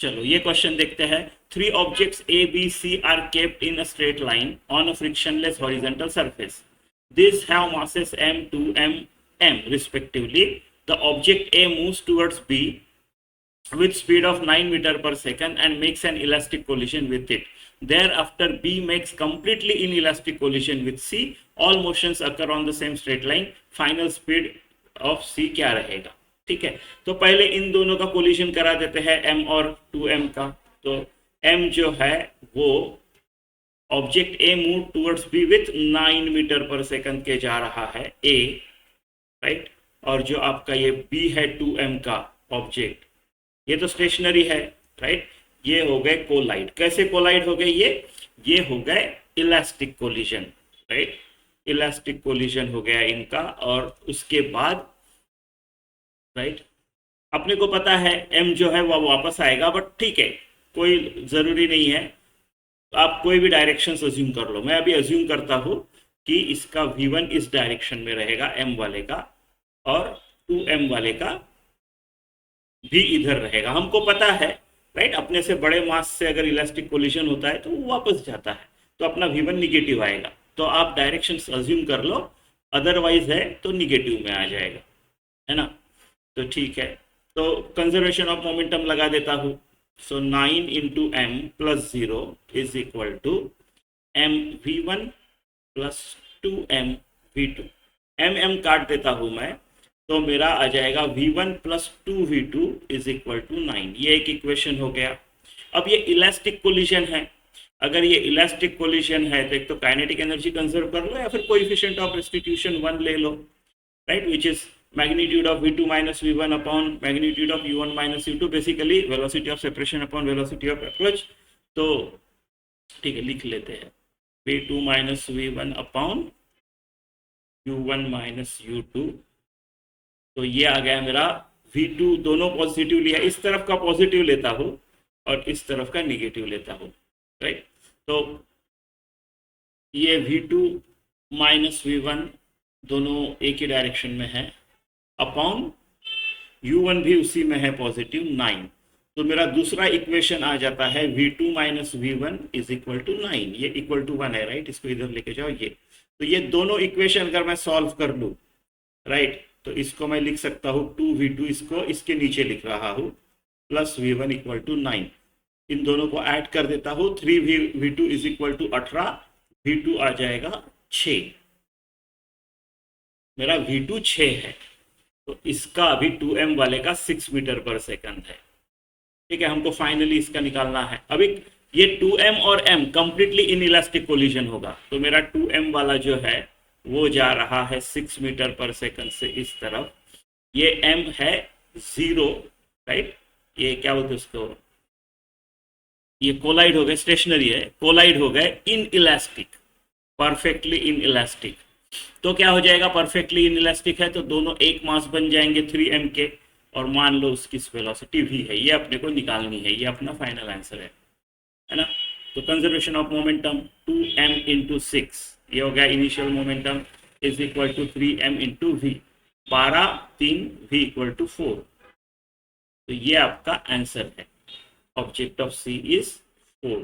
चलो ये क्वेश्चन देखते हैं। 3 objects A, B, C are kept in a straight line on a frictionless horizontal surface. These have masses m, 2 m, m respectively. The object A moves towards B with speed of 9 meter per second and makes an elastic collision with it. Thereafter B makes completely inelastic collision with C. All motions occur on the same straight line. Final speed of C क्या रहेगा? ठीक है, तो पहले इन दोनों का collision करा देते हैं m और 2m का। तो m जो है वो object A move towards B with 9 metre per second के जा रहा है A, राइट। और जो आपका ये B है 2m का ऑब्जेक्ट, ये तो स्टेशनरी है, राइट। ये हो गए कोलाइड। कैसे कोलाइड हो गए ये हो गए elastic collision, right. Elastic collision हो गया इनका। और उसके बाद राइट अपने को पता है m जो है वो वापस आएगा, बट ठीक है, कोई ज़रूरी नहीं है, आप कोई भी डायरेक्शन अज्यूम कर लो। मैं अभी अज्यूम करता हूँ कि इसका v1 इस डायरेक्शन में रहेगा m वाले का, और 2m वाले का भी इधर रहेगा। हमको पता है, राइट, अपने से बड़े मास से अगर इलास्टिक कोलिजन होता है तो वो वापस जाता है, तो अपना v1 निगेटिव आएगा। तो आप डायरेक्शन अज्यूम कर लो, अदरवाइज है तो निगेटिव में आ जाएगा, है ना। तो ठीक है, तो कंजर्वेशन ऑफ मोमेंटम लगा देता हूँ। So 9 into m plus 0 is equal to m v1 plus 2m v2। m काट देता हूँ मैं, तो मेरा आ जाएगा v1 plus 2v2 is equal to 9। ये एक इक्वेशन हो गया। अब ये इलास्टिक कोलिजन है। अगर ये इलास्टिक कोलिजन है तो एक तो काइनेटिक एनर्जी कंजर्व कर लो, या फिर कोएफिशिएंट ऑफ रेस्टिट्यूशन 1 ले लो, right, which is magnitude of v2 minus v1 upon magnitude of u1 minus u2, basically velocity of separation upon velocity of approach। तो ठीक है, लिख लेते हैं v2 minus v1 upon u1 minus u2। तो ये आ गया मेरा v2, दोनों पॉजिटिव लिया, इस तरफ का पॉजिटिव लेता हूँ और इस तरफ का निगेटिव लेता हूँ, राइट। तो ये v2 माइनस v1 दोनों एक ही डायरेक्शन में है, अपॉन u1 भी उसी में है पॉजिटिव 9। तो मेरा दूसरा इक्वेशन आ जाता है v2 minus v1 is equal to 9। ये इक्वल टू 1 है, राइट, इसको इधर लेके जाओ। ये तो ये दोनों इक्वेशन अगर मैं सॉल्व कर लूँ, राइट, तो इसको मैं लिख सकता हूँ 2v2, इसको इसके नीचे लिख रहा हूँ, प्लस v1 इक्वल टू 9। इन दोनों को ऐड कर देता हूँ, 3v2 is equal to 18, v2 आ जाएगा 6। मेरा v2 6 है, तो इसका अभी 2m वाले का 6 मीटर पर सेकंड है, ठीक है। हमको फाइनली इसका निकालना है। अभी ये 2m और m completely in elastic collision होगा, तो मेरा 2m वाला जो है वो जा रहा है 6 मीटर पर सेकंड से इस तरफ। ये m है 0, राइट, ये क्या बोलते हैं उसको, ये कोलाइड हो गए, स्टेशनरी है, कोलाइड हो गए in elastic, perfectly in elastic. तो क्या हो जाएगा, परफेक्टली इन इलास्टिक है तो दोनों एक मास बन जाएंगे 3m के, और मान लो उसकी वेलोसिटी v है, ये अपने को निकालनी है, ये अपना फाइनल आंसर है ना। तो conservation of momentum 2m into 6, ये हो गया initial momentum, is equal to 3m into v, 12 3 v equal to 4। तो ये आपका आंसर है। Object of C is 4।